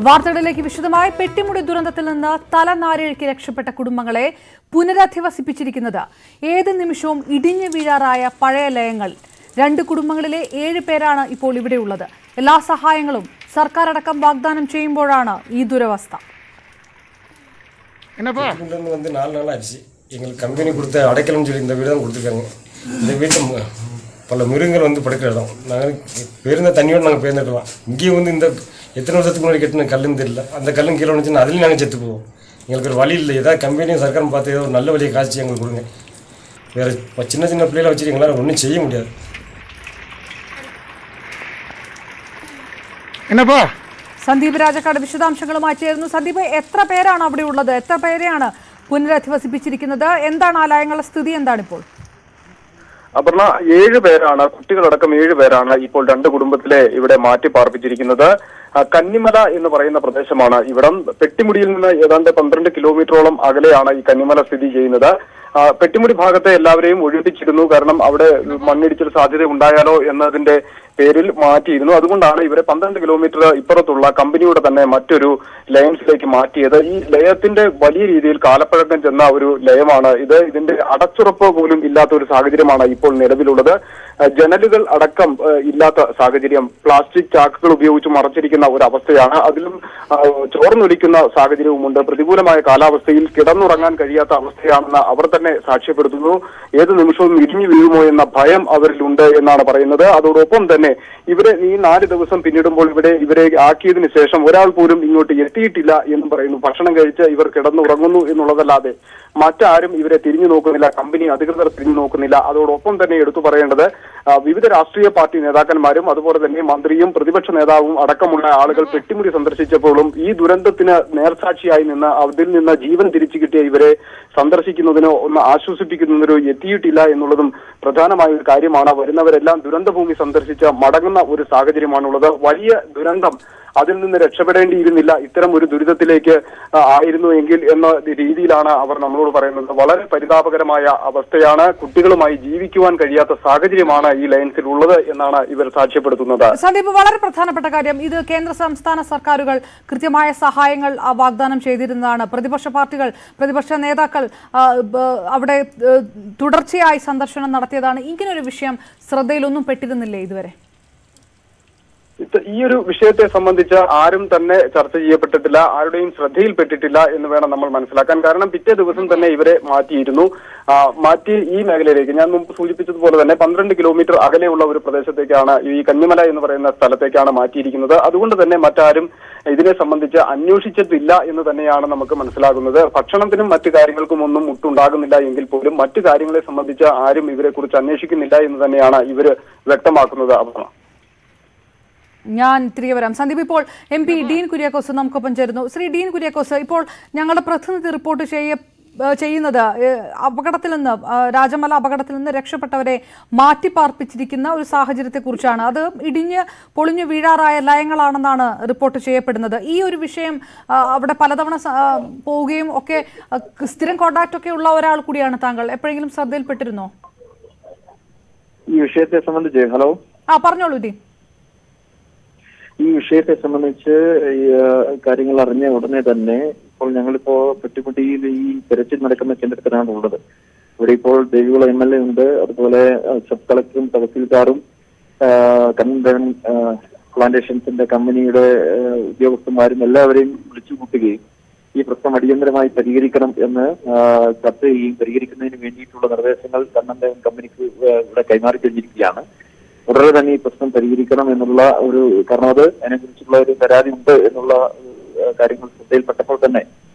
വാർത്തകളിലേക്ക് വിശദമായി. പെട്ടിമുടി ദുരന്തത്തിൽ നിന്ന് തലനാരിഴയ്ക്ക് രക്ഷപ്പെട്ട കുടുംബങ്ങളെ പുനരധിവസിപ്പിച്ചിരിക്കുന്നത് ഏത് നിമിഷവും ഇടിഞ്ഞു വീഴാറായ പഴയ ലയങ്ങൾ. 2 കുടുംബങ്ങളിലെ 7 പേരാണ് ഇപ്പോൾ ഇവിടെയുള്ളത്. എല്ലാ സഹായങ്ങളും സർക്കാരടക്കം വാഗ്ദാനം ചെയ്യുമ്പോഴാണ് ഈ ദുരവസ്ഥ. வந்து 4 நாள் ஆச்சு. எங்களுக்கு கம்பெனி கொடுத்த அடைக்கலம் சொல்லி இந்த வீடு தான் கொடுத்துருக்காங்க. இந்த வீட்டை பல மிருகங்கள் வந்து படுக்கிற இடம். நாங்கள் பேருந்த தண்ணியோடு நாங்கள் பேர்ந்துக்கலாம். இங்கேயும் வந்து இந்த எத்தனை வருஷத்துக்கு முன்னாடி கட்டின கல்லுன்னு தெரியல. அந்த கல்லும் கீழே வந்துச்சுன்னா அதுலேயும் நாங்கள் செத்து போவோம். எங்களுக்கு ஒரு வழி இல்லை. ஏதாவது கம்பெனியும் சர்க்காரும் பார்த்து ஏதோ ஒரு நல்ல வழியை காய்ச்சி எங்களுக்கு கொடுங்க. வேறு சின்ன சின்ன பிள்ளைகளை வச்சுட்டு எங்களால் ஒன்றும் செய்ய முடியாது. എന്നപ്പാ സന്ദീപ് രാജക്കാട് വിശദാംശങ്ങളുമായി ചേരുന്നു. സന്ദീപ്, എത്ര പേരാണ് അവിടെ ഉള്ളത്? എത്ര പേരെയാണ് പുനരധിവസിപ്പിച്ചിരിക്കുന്നത്? എന്താണ് ആ ലയങ്ങളുടെ സ്ഥിതി? എന്താണിപ്പോൾ? അപർണ, 7 പേരാണ്, കുട്ടികളടക്കം 7 പേരാണ് ഇപ്പോൾ 2 കുടുംബത്തിലെ ഇവിടെ മാറ്റി പാർപ്പിച്ചിരിക്കുന്നത്. കന്നിമല എന്ന് പറയുന്ന പ്രദേശമാണ് ഇവിടം. പെട്ടിമുടിയിൽ നിന്ന് ഏതാണ്ട് 12 കിലോമീറ്ററോളം അകലെയാണ് ഈ കന്നിമല സ്ഥിതി ചെയ്യുന്നത്. പെട്ടിമുടി ഭാഗത്തെ എല്ലാവരെയും ഒഴിപ്പിച്ചിരുന്നു. കാരണം അവിടെ മണ്ണിടിച്ചിൽ സാധ്യത ഉണ്ടായാലോ എന്നതിന്റെ പേരിൽ മാറ്റിയിരുന്നു. അതുകൊണ്ടാണ് ഇവരെ 12 കിലോമീറ്റർ ഇപ്പുറത്തുള്ള കമ്പനിയുടെ തന്നെ മറ്റൊരു ലയൻസിലേക്ക് മാറ്റിയത്. ഈ ലയത്തിന്റെ വലിയ രീതിയിൽ കാലപ്പഴക്കം ചെന്ന ഒരു ലയമാണ് ഇത്. ഇതിന്റെ അടച്ചുറപ്പ് പോലും ഇല്ലാത്ത ഒരു സാഹചര്യമാണ് ഇപ്പോൾ നിലവിലുള്ളത്. ജനലുകൾ അടക്കം ഇല്ലാത്ത സാഹചര്യം. പ്ലാസ്റ്റിക് ചാക്കുകൾ ഉപയോഗിച്ച് മറച്ചിരിക്കുന്ന ഒരു അവസ്ഥയാണ്. അതിലും ചോർന്നൊലിക്കുന്ന സാഹചര്യവുമുണ്ട്. പ്രതികൂലമായ കാലാവസ്ഥയിൽ കിടന്നുറങ്ങാൻ കഴിയാത്ത അവസ്ഥയാണെന്ന് അവർ തന്നെ സാക്ഷ്യപ്പെടുത്തുന്നു. ഏത് നിമിഷവും ഇടിഞ്ഞു വീഴുമോ എന്ന ഭയം അവരിലുണ്ട് എന്നാണ് പറയുന്നത്. അതോടൊപ്പം തന്നെ ഇവരെ ഈ 4 ദിവസം പിന്നിടുമ്പോൾ ഇവരെ ആക്കിയതിനു ശേഷം ഒരാൾ പോലും ഇങ്ങോട്ട് എത്തിയിട്ടില്ല എന്ന് പറയുന്നു. ഭക്ഷണം കഴിച്ച് ഇവർ കിടന്നുറങ്ങുന്നു എന്നുള്ളതല്ലാതെ മറ്റാരും ഇവരെ തിരിഞ്ഞു നോക്കുന്നില്ല. കമ്പനി അധികൃതർ തിരിഞ്ഞു നോക്കുന്നില്ല. അതോടൊപ്പം തന്നെ എടുത്തു പറയേണ്ടത് വിവിധ രാഷ്ട്രീയ പാർട്ടി നേതാക്കന്മാരും അതുപോലെ തന്നെ മന്ത്രിയും പ്രതിപക്ഷ നേതാവും അടക്കമുള്ള ആളുകൾ പെട്ടിമുടി സന്ദർശിച്ചപ്പോഴും ഈ ദുരന്തത്തിന് നേർസാക്ഷിയായി നിന്ന് അതിൽ നിന്ന് ജീവൻ തിരിച്ചു കിട്ടിയ ഇവരെ സന്ദർശിക്കുന്നതിനോ ഒന്ന് ആശ്വസിപ്പിക്കുന്നതിനോ എത്തിയിട്ടില്ല എന്നുള്ളതും പ്രധാനമായ ഒരു കാര്യമാണ്. വരുന്നവരെല്ലാം ദുരന്തഭൂമി സന്ദർശിച്ച് മടങ്ങുന്ന ഒരു സാഹചര്യമാണുള്ളത്. വലിയ ദുരന്തം, അതിൽ നിന്ന് രക്ഷപ്പെടേണ്ടിയിരുന്നില്ല, ഇത്തരം ഒരു ദുരിതത്തിലേക്ക് ആയിരുന്നു എങ്കിൽ എന്ന രീതിയിലാണ് അവർ നമ്മളോട് പറയുന്നത്. വളരെ പരിതാപകരമായ അവസ്ഥയാണ്. കുട്ടികളുമായി ജീവിക്കുവാൻ കഴിയാത്ത സാഹചര്യമാണ് ഈ ലയൻസിൽ ഉള്ളത് എന്നാണ് ഇവർ സാക്ഷ്യപ്പെടുത്തുന്നത്. സന്ദീപ്, വളരെ പ്രധാനപ്പെട്ട കാര്യം, ഇത് കേന്ദ്ര സംസ്ഥാന സർക്കാരുകൾ കൃത്യമായ സഹായങ്ങൾ വാഗ്ദാനം ചെയ്തിരുന്നതാണ്. പ്രതിപക്ഷ പാർട്ടികൾ, പ്രതിപക്ഷ നേതാക്കൾ അവിടെ തുടർച്ചയായി സന്ദർശനം നടത്തിയതാണ്. ഇങ്ങനൊരു വിഷയം ശ്രദ്ധയിലൊന്നും പെട്ടിരുന്നില്ലേ ഇതുവരെ? ഈ ഒരു വിഷയത്തെ സംബന്ധിച്ച് ആരും തന്നെ ചർച്ച ചെയ്യപ്പെട്ടിട്ടില്ല, ആരുടെയും ശ്രദ്ധയിൽപ്പെട്ടിട്ടില്ല എന്ന് വേണം നമ്മൾ മനസ്സിലാക്കാൻ. കാരണം പിറ്റേ ദിവസം തന്നെ ഇവരെ മാറ്റിയിരുന്നു. മാറ്റി ഈ മേഖലയിലേക്ക്, ഞാൻ മുമ്പ് സൂചിപ്പിച്ചതുപോലെ തന്നെ 12 കിലോമീറ്റർ അകലെയുള്ള ഒരു പ്രദേശത്തേക്കാണ്, ഈ കന്നിമല എന്ന് പറയുന്ന സ്ഥലത്തേക്കാണ് മാറ്റിയിരിക്കുന്നത്. അതുകൊണ്ട് തന്നെ മറ്റാരും ഇതിനെ സംബന്ധിച്ച് അന്വേഷിച്ചിട്ടില്ല എന്ന് തന്നെയാണ് നമുക്ക് മനസ്സിലാകുന്നത്. ഭക്ഷണത്തിനും മറ്റു കാര്യങ്ങൾക്കും ഒന്നും മുട്ടുണ്ടാകുന്നില്ല എങ്കിൽ പോലും മറ്റു കാര്യങ്ങളെ സംബന്ധിച്ച് ആരും ഇവരെ കുറിച്ച് അന്വേഷിക്കുന്നില്ല എന്ന് തന്നെയാണ് ഇവർ വ്യക്തമാക്കുന്നത്. ഞാൻ തിരികെ വരാം. സന്ദീപ്, ഇപ്പോൾ MP ഡീൻ കുര്യാക്കോസ് നമുക്കൊപ്പം ചേരുന്നു. ശ്രീ ഡീൻ കുര്യാക്കോസ്, ഇപ്പോൾ ഞങ്ങളുടെ പ്രതിനിധി റിപ്പോർട്ട് ചെയ്യുന്നത് അപകടത്തിൽ നിന്ന്, രാജമല അപകടത്തിൽ നിന്ന് രക്ഷപ്പെട്ടവരെ മാറ്റിപ്പാർപ്പിച്ചിരിക്കുന്ന ഒരു സാഹചര്യത്തെക്കുറിച്ചാണ്. അത് ഇടിഞ്ഞ് പൊളിഞ്ഞു വീഴാറായ ലയങ്ങളാണെന്നാണ് റിപ്പോർട്ട് ചെയ്യപ്പെടുന്നത്. ഈ ഒരു വിഷയം അവിടെ പലതവണ പോവുകയും ഒക്കെ സ്ഥിരം കോണ്ടാക്ട് ഒക്കെ ഉള്ള ഒരാൾ കൂടിയാണ് താങ്കൾ. എപ്പോഴെങ്കിലും ശ്രദ്ധയിൽപ്പെട്ടിരുന്നോ ഈ വിഷയത്തെ സംബന്ധിച്ച്? ഹലോ, പറഞ്ഞോളൂ ഡീൻ. ഈ വിഷയത്തെ സംബന്ധിച്ച് കാര്യങ്ങൾ അറിഞ്ഞ ഉടനെ തന്നെ ഇപ്പോൾ ഞങ്ങളിപ്പോ പെട്ടിമുടിയിൽ ഈ തെരച്ചിൽ നടക്കുന്ന കേന്ദ്രത്തിലാണ് ഉള്ളത്. ഇവിടെ ഇപ്പോൾ ദേവികുളം MLA ഉണ്ട്, അതുപോലെ സബ് കളക്ടറും തഹസീൽദാറും കണ്ണൻ പ്ലാന്റേഷൻസിന്റെ കമ്പനിയുടെ ഉദ്യോഗസ്ഥന്മാരും എല്ലാവരെയും വിളിച്ചു കൂട്ടുകയും ഈ പ്രശ്നം അടിയന്തരമായി പരിഹരിക്കണം എന്ന് ചർച്ച ചെയ്യുകയും പരിഹരിക്കുന്നതിന് വേണ്ടിയിട്ടുള്ള നിർദ്ദേശങ്ങൾ കണ്ണൻ കമ്പനിക്ക് ഇവിടെ കൈമാറി കഴിഞ്ഞിരിക്കുകയാണ്. ഉടനെ തന്നെ ഈ പ്രശ്നം പരിഹരിക്കണം എന്നുള്ള ഒരു, കാരണം അത് അതിനെക്കുറിച്ചുള്ള ഒരു പരാതി ഉണ്ട് എന്നുള്ള കാര്യങ്ങൾ ശ്രദ്ധയിൽപ്പെട്ടപ്പോൾ തന്നെ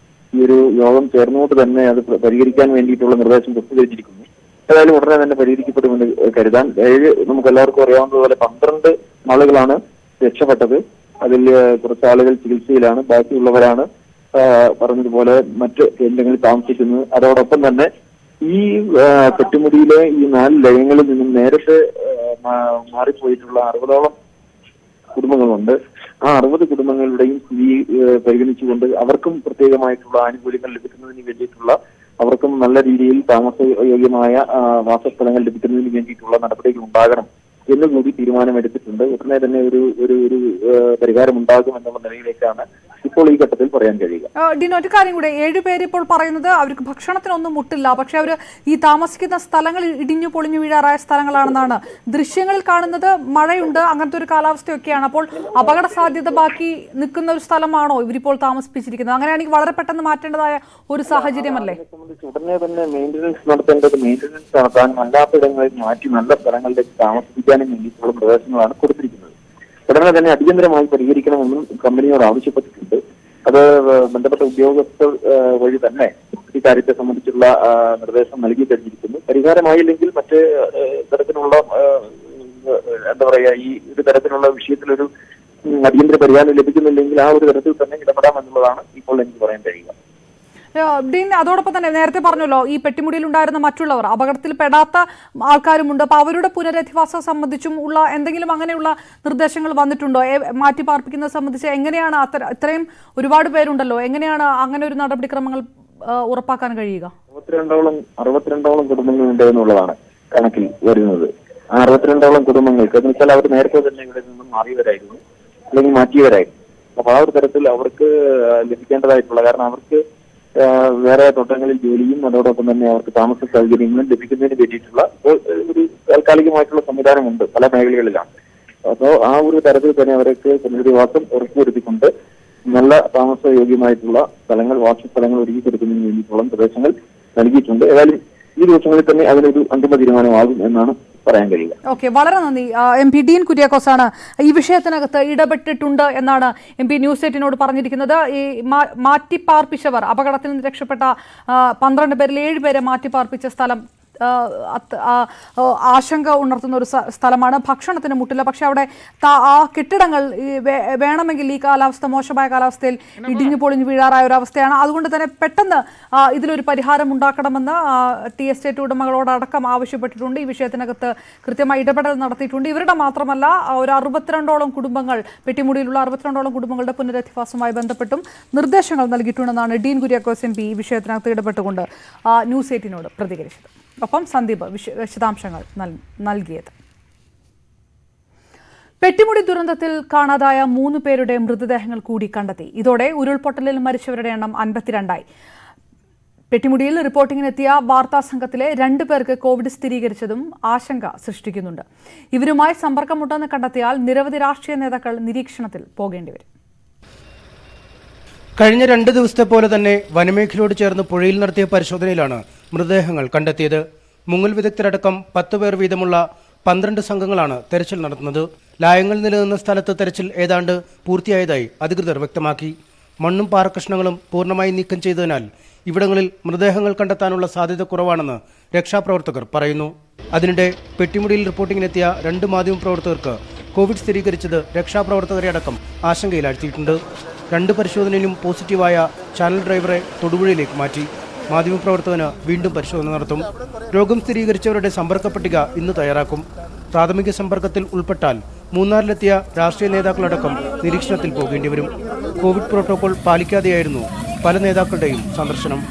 ഈ ഒരു യോഗം ചേർന്നുകൊണ്ട് തന്നെ അത് പരിഹരിക്കാൻ വേണ്ടിയിട്ടുള്ള നിർദ്ദേശം പ്രസിദ്ധീകരിച്ചിരിക്കുന്നു. ഏതായാലും ഉടനെ തന്നെ പരിഹരിക്കപ്പെടുമെന്ന് കരുതാൻ. നമുക്ക് എല്ലാവർക്കും അറിയാവുന്നതുപോലെ 12 ആളുകളാണ് രക്ഷപ്പെട്ടത്. അതിൽ കുറച്ച് ആളുകൾ ചികിത്സയിലാണ്, ബാക്കിയുള്ളവരാണ് പറഞ്ഞതുപോലെ മറ്റ് കേന്ദ്രങ്ങളിൽ താമസിക്കുന്നത്. അതോടൊപ്പം തന്നെ ഈ പെട്ടിമുടിയിലെ ഈ 4 ലയങ്ങളിൽ നിന്നും നേരത്തെ മാറിപ്പോയിട്ടുള്ള 60ഓളം കുടുംബങ്ങളുണ്ട്. ആ 60 കുടുംബങ്ങളുടെയും സ്ഥിതി പരിഗണിച്ചുകൊണ്ട് അവർക്കും പ്രത്യേകമായിട്ടുള്ള ആനുകൂല്യങ്ങൾ ലഭിക്കുന്നതിന് വേണ്ടിയിട്ടുള്ള, അവർക്കും നല്ല രീതിയിൽ താമസയോഗ്യമായ വാസസ്ഥലങ്ങൾ ലഭിക്കുന്നതിന് വേണ്ടിയിട്ടുള്ള നടപടികൾ ഉണ്ടാകണം എന്നുകൂടി തീരുമാനമെടുത്തിട്ടുണ്ട്. ഉടനെ തന്നെ ഒരു പരിഹാരം ഉണ്ടാകും എന്നുള്ള നിലയിലേക്കാണ് ഇപ്പോൾ ഈ ഘട്ടത്തിൽ പറയാൻ കഴിയുക. ഡീൻ, ഒരു കാര്യം കൂടെ, 7 പേര് ഇപ്പോൾ പറയുന്നത് അവർക്ക് ഭക്ഷണത്തിനൊന്നും മുട്ടില്ല, പക്ഷെ അവർ ഈ താമസിക്കുന്ന സ്ഥലങ്ങൾ ഇടിഞ്ഞു പൊളിഞ്ഞു വീഴാറായ സ്ഥലങ്ങളാണെന്നാണ് ദൃശ്യങ്ങളിൽ കാണുന്നത്. മഴയുണ്ട്, അങ്ങനത്തെ ഒരു കാലാവസ്ഥയൊക്കെയാണ്. അപ്പോൾ അപകട സാധ്യത ബാക്കി നിൽക്കുന്ന ഒരു സ്ഥലമാണോ ഇവരിപ്പോൾ താമസിപ്പിച്ചിരിക്കുന്നത്? അങ്ങനെയാണെങ്കിൽ വളരെ പെട്ടെന്ന് മാറ്റേണ്ടതായ ഒരു സാഹചര്യമല്ലേ? സംബന്ധിച്ച് ഉടനെ തന്നെ മെയിൻ്റനൻസ് നടത്തേണ്ടത് മെയിൻ്റനൻസ് നടത്താനും അല്ലാത്തിടങ്ങളിൽ മാറ്റി നല്ല സ്ഥലങ്ങളിലേക്ക് താമസിപ്പിക്കാനും വേണ്ടിയിട്ടുള്ള നിർദ്ദേശങ്ങളാണ് കൊടുത്തിരിക്കുന്നത്. ഉടനെ തന്നെ അടിയന്തരമായി പരിഹരിക്കണമെന്നും കമ്പനിയോട് ആവശ്യപ്പെട്ടിട്ടുണ്ട്. അത് ബന്ധപ്പെട്ട ഉദ്യോഗസ്ഥർ വഴി തന്നെ ഇക്കാര്യത്തെ സംബന്ധിച്ചുള്ള നിർദ്ദേശം നൽകി കഴിഞ്ഞിരിക്കുന്നു. പരിഹാരമായില്ലെങ്കിൽ മറ്റ് തരത്തിലുള്ള എന്താ പറയാ, ഈ ഒരു തരത്തിലുള്ള വിഷയത്തിലൊരു അടിയന്തര പരിഹാരം ലഭിക്കുന്നില്ലെങ്കിൽ ആ ഒരു തരത്തിൽ തന്നെ ഇടപെടാമെന്നുള്ളതാണ് ഇപ്പോൾ എനിക്ക് പറയാൻ കഴിയുക. ഡീൻ, അതോടൊപ്പം തന്നെ നേരത്തെ പറഞ്ഞല്ലോ, ഈ പെട്ടിമുടിയിൽ ഉണ്ടായിരുന്ന മറ്റുള്ളവർ അപകടത്തിൽ പെടാത്ത ആൾക്കാരുമുണ്ട്. അപ്പൊ അവരുടെ പുനരധിവാസം സംബന്ധിച്ചും ഉള്ള എന്തെങ്കിലും അങ്ങനെയുള്ള നിർദ്ദേശങ്ങൾ വന്നിട്ടുണ്ടോ? മാറ്റി പാർപ്പിക്കുന്നത് സംബന്ധിച്ച് എങ്ങനെയാണ് ഇത്രയും ഒരുപാട് പേരുണ്ടല്ലോ, എങ്ങനെയാണ് അങ്ങനെ ഒരു നടപടിക്രമങ്ങൾ ഉറപ്പാക്കാൻ കഴിയുക? 62ഓളം കുടുംബങ്ങളുണ്ട് എന്നുള്ളതാണ് കണക്കിൽ വരുന്നത്. ആ 62ഓളം കുടുംബങ്ങൾക്ക് എന്ന് വെച്ചാൽ അവർ നേരത്തെ തന്നെ ഇവിടെ നിന്നും മാറിയവരായിരുന്നു, അല്ലെങ്കിൽ മാറ്റിയവരായിരുന്നു. അപ്പൊ ആ ഒരു തരത്തിൽ അവർക്ക് ലഭിക്കേണ്ടതായിട്ടുള്ള, കാരണം അവർക്ക് വേറെ തോട്ടങ്ങളിൽ ജോലിയും അതോടൊപ്പം തന്നെ അവർക്ക് താമസ സൗകര്യങ്ങളും ലഭിക്കുന്നതിന് വേണ്ടിയിട്ടുള്ള ഒരു താൽക്കാലികമായിട്ടുള്ള സംവിധാനമുണ്ട് പല മേഖലകളിലാണ്. അപ്പോൾ ആ ഒരു തരത്തിൽ തന്നെ അവർക്ക് പുനരധിവാസം ഉറപ്പുവരുത്തിക്കൊണ്ട് നല്ല താമസയോഗ്യമായിട്ടുള്ള സ്ഥലങ്ങൾ, വാസസ്ഥലങ്ങൾ ഒരുക്കി കൊടുക്കുന്നതിന് വേണ്ടിയിട്ടുള്ള നിർദ്ദേശങ്ങൾ നൽകിയിട്ടുണ്ട്. ഏതായാലും ഈ ദിവസങ്ങളിൽ തന്നെ അതിനൊരു അന്തിമ തീരുമാനമാകും എന്നാണ് പറയാൻ കഴിയുക. ഓക്കെ, വളരെ നന്ദി. MP ഡീൻ കുര്യാക്കോസ് ആണ് ഈ വിഷയത്തിനകത്ത് ഇടപെട്ടിട്ടുണ്ട് എന്നാണ് MP ന്യൂസ് 8നോട് പറഞ്ഞിരിക്കുന്നത്. ഈ മാറ്റിപ്പാർപ്പിച്ചവർ, അപകടത്തിൽ നിന്ന് രക്ഷപ്പെട്ട 12 പേരിൽ 7 പേരെ മാറ്റിപ്പാർപ്പിച്ച സ്ഥലം ആശങ്ക ഉണർത്തുന്ന ഒരു സ്ഥലമാണ്. ഭക്ഷണത്തിന് മുട്ടില്ല, പക്ഷെ അവിടെ ആ കെട്ടിടങ്ങൾ വേണമെങ്കിൽ ഈ കാലാവസ്ഥ, മോശമായ കാലാവസ്ഥയിൽ ഇടിഞ്ഞു പൊളിഞ്ഞു വീഴാറായ ഒരു അവസ്ഥയാണ്. അതുകൊണ്ട് തന്നെ പെട്ടെന്ന് ഇതിലൊരു പരിഹാരം ഉണ്ടാക്കണമെന്ന് ടി എസ്റ്റേറ്റ് ഉടമകളോടടക്കം ആവശ്യപ്പെട്ടിട്ടുണ്ട്. ഈ വിഷയത്തിനകത്ത് കൃത്യമായി ഇടപെടൽ നടത്തിയിട്ടുണ്ട്. ഇവരുടെ മാത്രമല്ല, ഒരു 62ഓളം കുടുംബങ്ങൾ, പെട്ടിമുടിയിലുള്ള 62ഓളം കുടുംബങ്ങളുടെ പുനരധിവാസവുമായി ബന്ധപ്പെട്ടും നിർദ്ദേശങ്ങൾ നൽകിയിട്ടുണ്ടെന്നാണ് ഡീൻ കുര്യാക്കോസ് MP ഈ വിഷയത്തിനകത്ത് ഇടപെട്ടുകൊണ്ട് ന്യൂസ് 8നോട് പ്രതികരിച്ചത്. ഒപ്പം സന്ദീപ് വിശദാംശങ്ങൾ നൽകിയത്. പെട്ടിമുടി ദുരന്തത്തിൽ കാണാതായ 3 പേരുടെ മൃതദേഹങ്ങൾ കൂടി കണ്ടെത്തി. ഇതോടെ ഉരുൾപൊട്ടലിൽ മരിച്ചവരുടെ എണ്ണം 52ആയി. പെട്ടിമുടിയിൽ റിപ്പോർട്ടിങ്ങിനെത്തിയ വാർത്താ സംഘത്തിലെ 2 പേർക്ക് കോവിഡ് സ്ഥിരീകരിച്ചതും ആശങ്ക സൃഷ്ടിക്കുന്നുണ്ട്. ഇവരുമായി സമ്പർക്കമുണ്ടെന്ന് കണ്ടെത്തിയാൽ നിരവധി രാഷ്ട്രീയ നേതാക്കൾ നിരീക്ഷണത്തിൽ പോകേണ്ടിവരും. കഴിഞ്ഞ 2 ദിവസത്തെ പോലെ തന്നെ വനമേഖലയോട് ചേർന്ന് പുഴയിൽ നടത്തിയ പരിശോധനയിലാണ് മൃതദേഹങ്ങൾ കണ്ടെത്തിയത്. മുങ്ങൽ വിദഗ്ധരടക്കം 10 പേർ വീതമുള്ള 12 സംഘങ്ങളാണ് തെരച്ചിൽ നടത്തുന്നത്. ലായങ്ങൾ നിലനിന്ന സ്ഥലത്ത് തെരച്ചിൽ ഏതാണ്ട് പൂർത്തിയായതായി അധികൃതർ വ്യക്തമാക്കി. മണ്ണും പാറക്കഷ്ണങ്ങളും പൂർണ്ണമായി നീക്കം ചെയ്തതിനാൽ ഇവിടങ്ങളിൽ മൃതദേഹങ്ങൾ കണ്ടെത്താനുള്ള സാധ്യത കുറവാണെന്ന് രക്ഷാപ്രവർത്തകർ പറയുന്നു. അതിനിടെ പെട്ടിമുടിയിൽ റിപ്പോർട്ടിങ്ങിനെത്തിയ 2 മാധ്യമപ്രവർത്തകർക്ക് കോവിഡ് സ്ഥിരീകരിച്ചത് രക്ഷാപ്രവർത്തകരെ അടക്കം ആശങ്കയിലാഴ്ത്തിയിട്ടുണ്ട്. 2 പരിശോധനയിലും പോസിറ്റീവായ ചാനൽ ഡ്രൈവറെ തൊടുപുഴയിലേക്ക് മാറ്റി. മാധ്യമപ്രവർത്തകന് വീണ്ടും പരിശോധന നടത്തും. രോഗം സ്ഥിരീകരിച്ചവരുടെ സമ്പർക്ക പട്ടിക ഇന്ന് തയ്യാറാക്കും. പ്രാഥമിക സമ്പർക്കത്തിൽ ഉൾപ്പെട്ടാൽ മൂന്നാറിലെത്തിയ രാഷ്ട്രീയ നേതാക്കളടക്കം നിരീക്ഷണത്തിൽ പോകേണ്ടി വരും. കോവിഡ് പ്രോട്ടോകോൾ പാലിക്കാതെയായിരുന്നു പല നേതാക്കളുടെയും സന്ദർശനം.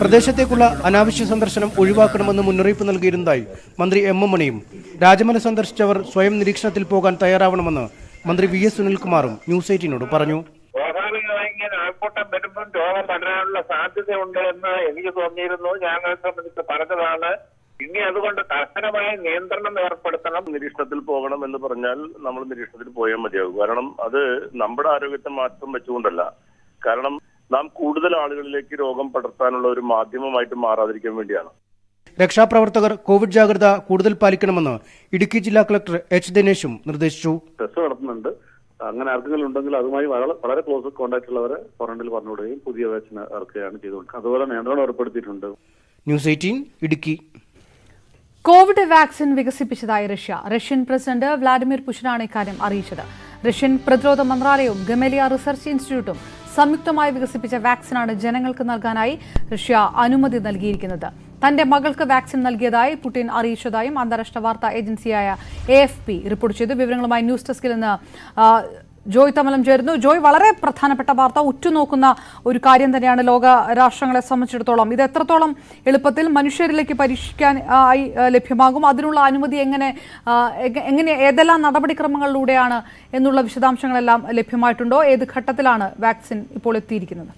പ്രദേശത്തേക്കുള്ള അനാവശ്യ സന്ദർശനം ഒഴിവാക്കണമെന്ന് മുന്നറിയിപ്പ് നൽകിയിരുന്നതായി മന്ത്രി M M മണിയും രാജമല സന്ദർശിച്ചവർ സ്വയം നിരീക്ഷണത്തിൽ പോകാൻ തയ്യാറാവണമെന്ന് മന്ത്രി VS സുനിൽകുമാറും ന്യൂസ് 8നോട് പറഞ്ഞു. ആൾക്കൂട്ടം വരുമ്പം രോഗം പടരാനുള്ള സാധ്യതയുണ്ട് എന്ന് എനിക്ക് തോന്നിയിരുന്നു. ഞങ്ങളെ സംബന്ധിച്ച് പറഞ്ഞതാണ്. ഇനി അതുകൊണ്ട് കർശനമായ നിയന്ത്രണം ഏർപ്പെടുത്തണം. നിരീക്ഷണത്തിൽ പോകണം എന്ന് പറഞ്ഞാൽ നമ്മൾ നിരീക്ഷണത്തിൽ പോയാൽ മതിയാകും. കാരണം അത് നമ്മുടെ ആരോഗ്യത്തെ മാത്രം വെച്ചുകൊണ്ടല്ല. കാരണം നാം കൂടുതൽ ആളുകളിലേക്ക് രോഗം പടർത്താനുള്ള ഒരു മാധ്യമമായിട്ട് മാറാതിരിക്കാൻ വേണ്ടിയാണ്. രക്ഷാപ്രവർത്തകർ കോവിഡ് ജാഗ്രത കൂടുതൽ പാലിക്കണമെന്ന് ഇടുക്കി ജില്ലാ കളക്ടർ H ദിനേശും നിർദ്ദേശിച്ചു. ടെസ്റ്റ് നടത്തുന്നുണ്ട്. അങ്ങനെ ആർക്കെങ്കിലും ഉണ്ടെങ്കിൽ അതുമായി വളരെ ക്ലോസ് കോൺടാക്ട് ഉള്ളവരെ ക്വാറന്റൈനിൽ പറഞ്ഞുവിടുകയും പുതിയ വാക്സിൻ ഇറക്കുകയാണ് ചെയ്തുകൊണ്ടിരിക്കുന്നത്. അതുപോലെ നിയന്ത്രണം ഏർപ്പെടുത്തിയിട്ടുണ്ട്. ന്യൂസ് 18 ഇടുക്കി. കോവിഡ് വാക്സിൻ വികസിപ്പിച്ചതായി റഷ്യൻ പ്രസിഡന്റ് വ്ളാഡിമിർ പുടിനാണ് ഇക്കാര്യം അറിയിച്ചത്. റഷ്യൻ പ്രതിരോധ മന്ത്രാലയവും ഗമേലിയ റിസർച്ച് ഇൻസ്റ്റിറ്റ്യൂട്ടും സംയുക്തമായി വികസിപ്പിച്ച വാക്സിനാണ് ജനങ്ങൾക്ക് നൽകാനായി റഷ്യ അനുമതി നൽകിയിരിക്കുന്നത്. തന്റെ മകൾക്ക് വാക്സിൻ നൽകിയതായി പുടിൻ അറിയിച്ചതായും അന്താരാഷ്ട്ര വാർത്താ ഏജൻസിയായ AFP റിപ്പോർട്ട് ചെയ്തു. വിവരങ്ങളുമായി ന്യൂസ് ഡെസ്കിൽ നിന്ന് ജോയ് തമലം ചേരുന്നു. ജോയ്, വളരെ പ്രധാനപ്പെട്ട വാർത്ത, ഉറ്റുനോക്കുന്ന ഒരു കാര്യം തന്നെയാണ് ലോക രാഷ്ട്രങ്ങളെ സംബന്ധിച്ചിടത്തോളം. ഇത് എത്രത്തോളം എളുപ്പത്തിൽ മനുഷ്യരിലേക്ക് പരീക്ഷിക്കാൻ ആയി ലഭ്യമാകും, അതിനുള്ള അനുമതി എങ്ങനെ ഏതെല്ലാം നടപടിക്രമങ്ങളിലൂടെയാണ് എന്നുള്ള വിശദാംശങ്ങളെല്ലാം ലഭ്യമായിട്ടുണ്ടോ? ഏത് ഘട്ടത്തിലാണ് വാക്സിൻ ഇപ്പോൾ എത്തിയിരിക്കുന്നത്?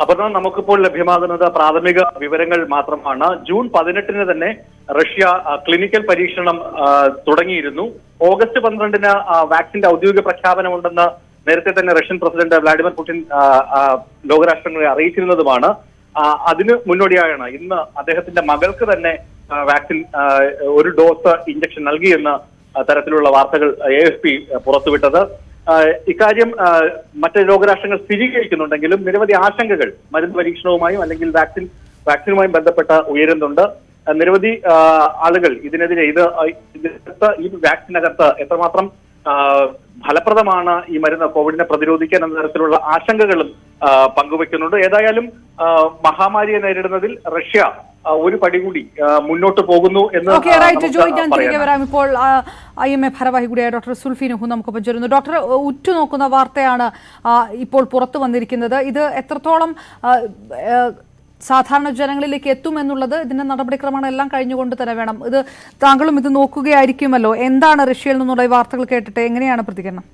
അപർണ, നമുക്കിപ്പോൾ ലഭ്യമാകുന്നത് പ്രാഥമിക വിവരങ്ങൾ മാത്രമാണ്. ജൂൺ 18 തന്നെ റഷ്യ ക്ലിനിക്കൽ പരീക്ഷണം തുടങ്ങിയിരുന്നു. ഓഗസ്റ്റ് 12 വാക്സിന്റെ ഔദ്യോഗിക പ്രഖ്യാപനമുണ്ടെന്ന് നേരത്തെ തന്നെ റഷ്യൻ പ്രസിഡന്റ് വ്ളാഡിമിർ പുടിൻ ലോകരാഷ്ട്രങ്ങളെ അറിയിച്ചിരുന്നതുമാണ്. അതിന് മുന്നോടിയായാണ് ഇന്ന് അദ്ദേഹത്തിന്റെ മകൾക്ക് തന്നെ വാക്സിൻ ഒരു ഡോസ് ഇഞ്ചക്ഷൻ നൽകിയെന്ന തരത്തിലുള്ള വാർത്തകൾ AFP പുറത്തുവിട്ടത്. ഇക്കാര്യം മറ്റ് ലോകരാഷ്ട്രങ്ങൾ സ്ഥിരീകരിക്കുന്നുണ്ടെങ്കിലും നിരവധി ആശങ്കകൾ മരുന്ന് പരീക്ഷണവുമായും അല്ലെങ്കിൽ വാക്സിനുമായും ബന്ധപ്പെട്ട് ഉയരുന്നുണ്ട്. നിരവധി ആളുകൾ ഇതിനെതിരെ ഈ വാക്സിനകത്ത് എത്രമാത്രം ഫലപ്രദമാണ് ഈ മരുന്ന് കോവിഡിനെ പ്രതിരോധിക്കാൻ എന്ന തരത്തിലുള്ള ആശങ്കകളും പങ്കുവെക്കുന്നുണ്ട്. ഏതായാലും മഹാമാരിയെ നേരിടുന്നതിൽ റഷ്യ ഒരു പടി കൂടി മുന്നോട്ട് പോകുന്നു എന്ന് പറയാം. ഇപ്പോൾ IMA ഭാരവാഹി കൂടിയായ ഡോക്ടർ സുൽഫി നുഹു നമുക്കൊപ്പം ചേരുന്നു. ഡോക്ടർ, ഉറ്റുനോക്കുന്ന വാർത്തയാണ് ഇപ്പോൾ പുറത്തു വന്നിരിക്കുന്നത്. ഇത് എത്രത്തോളം സാധാരണ ജനങ്ങളിലേക്ക് എത്തുമെന്നുള്ളത് ഇതിന്റെ നടപടിക്രമങ്ങളെല്ലാം കഴിഞ്ഞുകൊണ്ട് തന്നെ വേണം. ഇത് താങ്കളും ഇത് നോക്കുകയായിരിക്കുമല്ലോ. എന്താണ് റഷ്യയിൽ നിന്നുള്ള ഈ വാർത്തകൾ കേട്ടിട്ട് എങ്ങനെയാണ് പ്രതികരണം?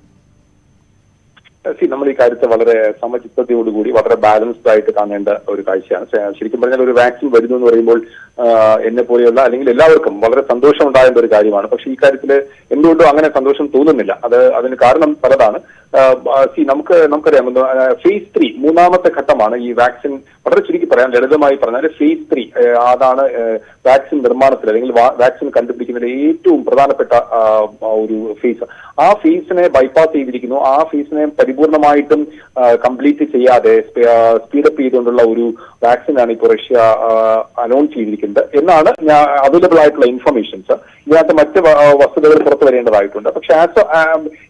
നമ്മൾ ഈ കാര്യത്തെ വളരെ സമചിത്തതയോടുകൂടി വളരെ ബാലൻസ്ഡ് ആയിട്ട് കാണേണ്ട ഒരു കാഴ്ചയാണ്. ശരിക്കും പറഞ്ഞാൽ ഒരു വാക്സിൻ വരുന്നു എന്ന് പറയുമ്പോൾ എന്നെ പോലെയുള്ള അല്ലെങ്കിൽ എല്ലാവർക്കും വളരെ സന്തോഷം ഉണ്ടാകേണ്ട ഒരു കാര്യമാണ്. പക്ഷെ ഈ കാര്യത്തിൽ എന്തുകൊണ്ടും അങ്ങനെ സന്തോഷം തോന്നുന്നില്ല. അതിന് കാരണം പലതാണ്. നമുക്കറിയാം, ഫേസ് 3 മൂന്നാമത്തെ ഘട്ടമാണ് ഈ വാക്സിൻ. വളരെ ചുരുക്കി പറയാൻ, ലളിതമായി പറഞ്ഞാൽ ഫേസ് 3 അതാണ് വാക്സിൻ നിർമ്മാണത്തിൽ അല്ലെങ്കിൽ വാക്സിൻ കണ്ടുപിടിക്കുന്നതിൽ ഏറ്റവും പ്രധാനപ്പെട്ട ഒരു ഫേസ്. ആ ഫേസിനെ ബൈപ്പാസ് ചെയ്തിരിക്കുന്നു. ആ ഫേസിനെ പരിപൂർണമായിട്ടും കംപ്ലീറ്റ് ചെയ്യാതെ സ്പീഡപ്പ് ചെയ്തുകൊണ്ടുള്ള ഒരു വാക്സിനാണ് ഇപ്പോൾ റഷ്യ അനൗൺസ് ചെയ്തിരിക്കുന്നത് എന്നാണ് അവൈലബിൾ ആയിട്ടുള്ള ഇൻഫർമേഷൻസ്. ഇതിനകത്ത് മറ്റ് വസ്തുതകൾ പുറത്തു വരേണ്ടതായിട്ടുണ്ട്. പക്ഷെ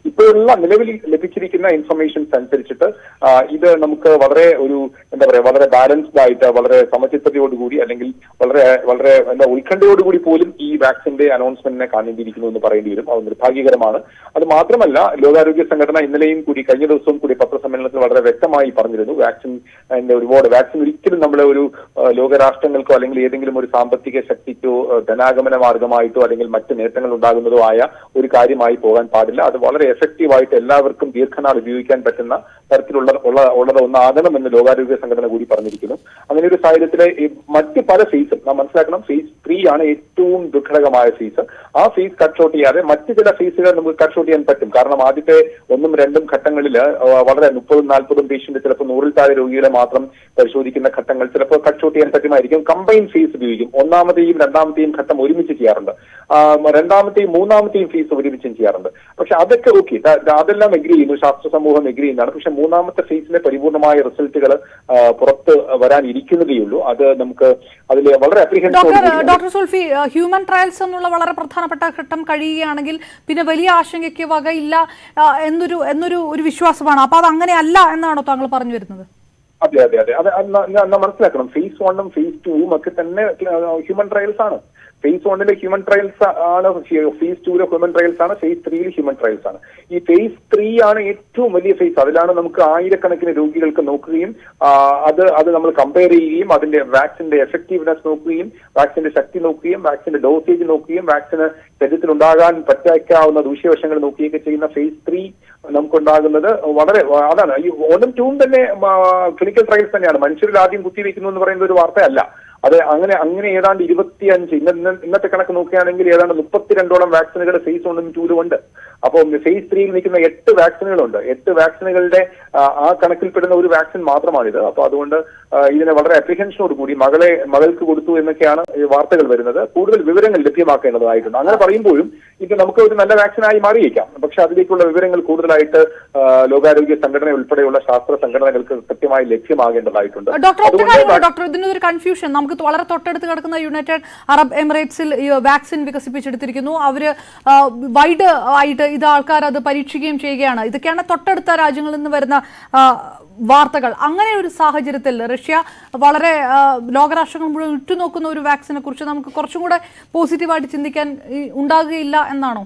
ഇപ്പോഴുള്ള നിലവിൽ ലഭിച്ചിരിക്കുന്ന ഇൻഫർമേഷൻസ് അനുസരിച്ചിട്ട് ഇത് നമുക്ക് വളരെ വളരെ ബാലൻസ്ഡ് ആയിട്ട് വളരെ സമചിത്തതയോടുകൂടി അല്ലെങ്കിൽ വളരെ ഉത്കണ്ഠയോടുകൂടി പോലും ഈ വാക്സിന്റെ അനൗൺസ്മെന്റിനെ കാണേണ്ടിയിരിക്കുന്നു എന്ന് പറയേണ്ടി വരും. അത് നിർഭാഗ്യകരമാണ്. അത് മാത്രമല്ല, ലോകാരോഗ്യ സംഘടന ഇന്നലെയും കൂടി കഴിഞ്ഞ ദിവസവും കൂടി പത്രസമ്മേളനത്തിൽ വളരെ വ്യക്തമായി പറഞ്ഞിരുന്നു, വാക്സിൻ ഒരിക്കലും നമ്മളെ ഒരു ലോകരാഷ്ട്രങ്ങൾക്കോ അല്ലെങ്കിൽ ഏതെങ്കിലും ഒരു സാമ്പത്തിക ശക്തിക്കോ ധനാഗമന മാർഗമായിട്ടോ അല്ലെങ്കിൽ മറ്റ് നേട്ടങ്ങൾ ഉണ്ടാകുന്നതോ ആയ ഒരു കാര്യമായി പോകാൻ പാടില്ല. അത് വളരെ എഫക്റ്റീവായിട്ട് എല്ലാവർക്കും ദീർഘനാൾ ഉപയോഗിക്കാൻ പറ്റുന്ന തരത്തിലുള്ള ഒന്നാകണമെന്ന് ലോകാരോഗ്യ സംഘടന കൂടി പറഞ്ഞിരിക്കുന്നു. അങ്ങനെ ഒരു സാഹചര്യത്തിൽ മറ്റ് പല ഫേസും നാം മനസ്സിലാക്കണം. ഫേസ് 3 ആണ് ഏറ്റവും ദുർഘടകമായ ഫേസ്. ആ ഫേസ് കട്ട് ഷോട്ട് ചെയ്യാതെ മറ്റ് ചില ഫേസുകൾ നമുക്ക് കട്ട് ഷോട്ട് ചെയ്യാൻ പറ്റും. കാരണം ആദ്യത്തെ 1ഉം 2ഉം ഘട്ടങ്ങളിൽ വളരെ 30-40 പേഷ്യന്റ്, ചിലപ്പോൾ 100-ൽ താഴെ രോഗികളെ മാത്രം പരിശോധിക്കുന്ന ഘട്ടങ്ങൾ ചിലപ്പോൾ കട്ട് ഷോട്ട് ചെയ്യാൻ പറ്റുമായിരിക്കും. കമ്പൈൻ ഫേസ് ഉപയോഗിക്കും. 1ാമത്തെയും 2ാമത്തെയും ഘട്ടം ഒരുമിച്ച് ചെയ്യാറുണ്ട്. 2ാമത്തെയും 3ാമത്തെയും ഫേസ് ഒരുമിച്ചും ചെയ്യാറുണ്ട്. പക്ഷെ അതൊക്കെ ഓക്കെ, അതെല്ലാം എഗ്രി ചെയ്യുന്നു, ശാസ്ത്ര സമൂഹം എഗ്രി ചെയ്യുന്നതാണ്. പക്ഷെ 3ാമത്തെ ഫേസിലെ പരിപൂർണമായ റിസൾട്ടുകൾ പുറത്ത് വരാനിരിക്കുന്നതേയുള്ളൂ. അത് നമുക്ക് അതിൽ വളരെ ഡോക്ടർ സുൽഫി, ഹ്യൂമൻ ട്രയൽസ് എന്നുള്ള വളരെ പ്രധാനപ്പെട്ട ഘട്ടം കഴിയുകയാണെങ്കിൽ പിന്നെ വലിയ ആശങ്കയ്ക്ക് വകയില്ല എന്നൊരു വിശ്വാസമാണ്. അപ്പൊ അത് അങ്ങനെയല്ല എന്നാണോ താങ്കൾ പറഞ്ഞു വരുന്നത്? അതെ, മനസ്സിലാക്കണം. ഫേസ് 1ഉം ഫേസ് 2ഉം ഒക്കെ തന്നെ ഹ്യൂമൻ ട്രയൽസ് ആണ്. ഫേസ് 1ലെ ഹ്യൂമൻ ട്രയൽസ് ആണ്, ഫേസ് 2ലെ ഹ്യൂമൻ ട്രയൽസ് ആണ്, ഫേസ് 3യിൽ ഹ്യൂമൻ ട്രയൽസ് ആണ്. ഈ ഫേസ് 3 ആണ് ഏറ്റവും വലിയ ഫേസ്. അതിലാണ് നമുക്ക് ആയിരക്കണക്കിന് രോഗികൾക്ക് നോക്കുകയും അത് നമ്മൾ കമ്പയർ ചെയ്യുകയും അതിന്റെ വാക്സിന്റെ എഫക്റ്റീവ്നെസ് നോക്കുകയും വാക്സിന്റെ ശക്തി നോക്കുകയും വാക്സിന്റെ ഡോസേജ് നോക്കുകയും വാക്സിന് ശരീരത്തിൽ ഉണ്ടാകാൻ പറ്റാവുന്ന ദൂഷ്യവശങ്ങൾ നോക്കുകയൊക്കെ ചെയ്യുന്ന ഫേസ് 3 നമുക്കുണ്ടാകുന്നത് അതാണ്. ഈ 1ഉം 2ഉം തന്നെ ക്ലിനിക്കൽ ട്രയൽസ് തന്നെയാണ്. മനുഷ്യരിൽ ആദ്യം കുത്തിവെക്കുന്നു എന്ന് പറയുന്ന ഒരു വാർത്തയല്ല. അത് അങ്ങനെ ഏതാണ്ട് 25 ഇന്നത്തെ കണക്ക് നോക്കുകയാണെങ്കിൽ ഏതാണ്ട് 32ഓളം വാക്സിനുകൾ ഫേസ് 1ഉം 2ഉം ഉണ്ട്. അപ്പോൾ ഫേസ് 3യിൽ നിൽക്കുന്ന 8 വാക്സിനുകളുണ്ട്. 8 വാക്സിനുകളുടെ ആ കണക്കിൽപ്പെടുന്ന ഒരു വാക്സിൻ മാത്രമാണിത്. അപ്പൊ അതുകൊണ്ട് ഇതിനെ വളരെ അപ്രിഹെൻഷനോട് കൂടി മകൾക്ക് കൊടുത്തു എന്നൊക്കെയാണ് വാർത്തകൾ വരുന്നത്. കൂടുതൽ വിവരങ്ങൾ ലഭ്യമാക്കേണ്ടതായിട്ടുണ്ട്. അങ്ങനെ പറയുമ്പോഴും ഇത് നമുക്ക് ഒരു നല്ല വാക്സിനായി മാറിയേക്കാം. പക്ഷെ അതിലേക്കുള്ള വിവരങ്ങൾ കൂടുതലായിട്ട് ലോകാരോഗ്യ സംഘടന ഉൾപ്പെടെയുള്ള ശാസ്ത്ര സംഘടനകൾക്ക് കൃത്യമായി ലഭ്യമാകേണ്ടതായിട്ടുണ്ട്. ഡോക്ടർ, ഇതിനൊരു കൺഫ്യൂഷൻ, നമുക്ക് വളരെ തൊട്ടടുത്ത് കിടക്കുന്ന യുണൈറ്റഡ് അറബ് എമിറേറ്റ്സിൽ വാക്സിൻ വികസിപ്പിച്ചെടുത്തിരിക്കുന്നു. അവര് വൈഡ് ആയിട്ട് ഇത് ആൾക്കാർ അത് പരീക്ഷിക്കുകയും ചെയ്യുകയാണ്. ഇതൊക്കെയാണ് തൊട്ടടുത്ത രാജ്യങ്ങളിൽ നിന്ന് വരുന്ന വാർത്തകൾ. അങ്ങനെ ഒരു സാഹചര്യത്തിൽ റഷ്യ വളരെ ലോകരാഷ്ട്രങ്ങൾ മുഴുവൻ ഉറ്റുനോക്കുന്ന ഒരു വാക്സിനെ കുറിച്ച് നമുക്ക് കുറച്ചും കൂടെ പോസിറ്റീവായിട്ട് ചിന്തിക്കാൻ ഉണ്ടാകുകയില്ല എന്നാണോ?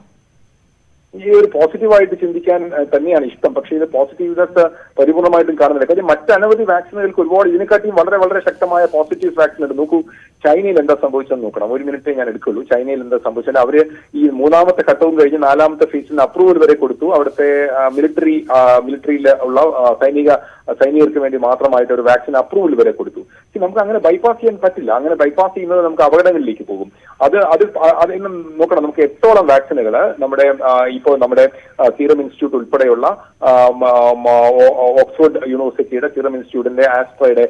ഈ ഒരു പോസിറ്റീവായിട്ട് ചിന്തിക്കാൻ തന്നെയാണ് ഇഷ്ടം. പക്ഷേ ഇത് പോസിറ്റീവ്നെസ് പരിപൂർണമായിട്ടും കാണുന്നില്ല. കാര്യം മറ്റനവധി വാക്സിനുകൾക്ക് ഒരുപാട് ഇതിനെക്കാട്ടിയും വളരെ വളരെ ശക്തമായ പോസിറ്റീവ് വാക്സിൻ ഉണ്ട്. നോക്കൂ, ചൈനയിൽ എന്താ സംഭവിച്ചെന്ന് നോക്കണം. 1 മിനിറ്റ് ഞാൻ എടുക്കുള്ളൂ. ചൈനയിൽ എന്താ സംഭവിച്ചാൽ അവര് ഈ 3ാമത്തെ ഘട്ടവും കഴിഞ്ഞ് 4ാമത്തെ ഫേസിന് അപ്രൂവൽ വരെ കൊടുത്തു. അവിടുത്തെ മിലിറ്ററിയിൽ ഉള്ള സൈനികർക്ക് വേണ്ടി മാത്രമായിട്ട് ഒരു വാക്സിൻ അപ്രൂവൽ വരെ കൊടുത്തു. നമുക്ക് അങ്ങനെ ബൈപ്പാസ് ചെയ്യാൻ പറ്റില്ല. അങ്ങനെ ബൈപ്പാസ് ചെയ്യുന്നത് നമുക്ക് അപകടങ്ങളിലേക്ക് പോകും. അത് നോക്കണം. നമുക്ക് 8ഓളം വാക്സിനുകൾ നമ്മുടെ സീറം ഇൻസ്റ്റിറ്റ്യൂട്ട് ഉൾപ്പെടെയുള്ള ഓക്സ്ഫോർഡ് യൂണിവേഴ്സിറ്റിയുടെ സീറം ഇൻസ്റ്റിറ്റ്യൂട്ടിന്റെ ആസ്ട്രയുടെ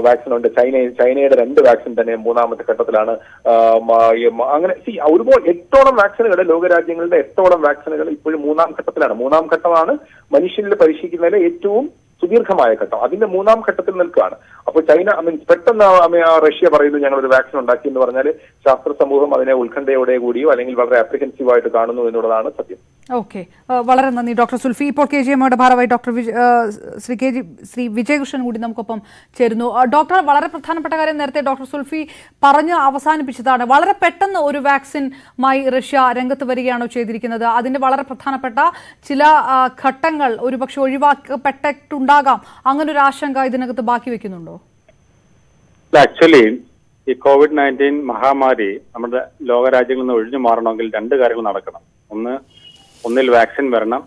വാക്സിൻ ഉണ്ട്. ചൈനയുടെ 2 വാക്സിൻ തന്നെ 3ാമത്തെ ഘട്ടത്തിലാണ്. അങ്ങനെ ഒരുപാട് 8ഓളം വാക്സിനുകൾ, ലോകരാജ്യങ്ങളുടെ 8ഓളം വാക്സിനുകൾ ഇപ്പോഴും 3ാം ഘട്ടത്തിലാണ്. 3ാം ഘട്ടമാണ് മനുഷ്യനിൽ പരീക്ഷിക്കുന്നതിലെ ഏറ്റവും സുദീർഘമായ ഘട്ടം. അതിന്റെ 3ാം ഘട്ടത്തിൽ നിൽക്കുകയാണ്. അപ്പോൾ ചൈന പെട്ടെന്ന് റഷ്യ പറയുന്നു ഞങ്ങളൊരു വാക്സിൻ ഉണ്ടാക്കി എന്ന് പറഞ്ഞാൽ ശാസ്ത്ര സമൂഹം അതിനെ ഉത്കണ്ഠയോടെ കൂടിയോ അല്ലെങ്കിൽ വളരെ അപ്രിഹെൻസീവായിട്ട് കാണുന്നു എന്നുള്ളതാണ് സത്യം. ഓക്കെ, വളരെ നന്ദി ഡോക്ടർ സുൽഫി. ഇപ്പോൾ KGMയുടെ ഭാരവാഹി ഡോക്ടർ ശ്രീ വിജയകൃഷ്ണൻ കൂടി നമുക്കൊപ്പം ചേരുന്നു. ഡോക്ടർ, വളരെ പ്രധാനപ്പെട്ട കാര്യം നേരത്തെ ഡോക്ടർ സുൽഫി പറഞ്ഞ് അവസാനിപ്പിച്ചതാണ്. വളരെ പെട്ടെന്ന് ഒരു വാക്സിനുമായി റഷ്യ രംഗത്ത് വരികയാണോ ചെയ്തിരിക്കുന്നത്? അതിന്റെ വളരെ പ്രധാനപ്പെട്ട ചില ഘട്ടങ്ങൾ ഒരുപക്ഷെ ഒഴിവാക്കപ്പെട്ടിട്ടുണ്ടാകാം. അങ്ങനെ ഒരു ആശങ്ക ഇതിനകത്ത് ബാക്കി വെക്കുന്നുണ്ടോ? ആക്ച്വലി ഈ COVID-19 മഹാമാരി നമ്മുടെ ലോകരാജ്യങ്ങളിൽ നിന്ന് ഒഴിഞ്ഞു മാറണമെങ്കിൽ 2 കാര്യങ്ങൾ നടക്കണം. ഒന്നിൽ വാക്സിൻ വരണം,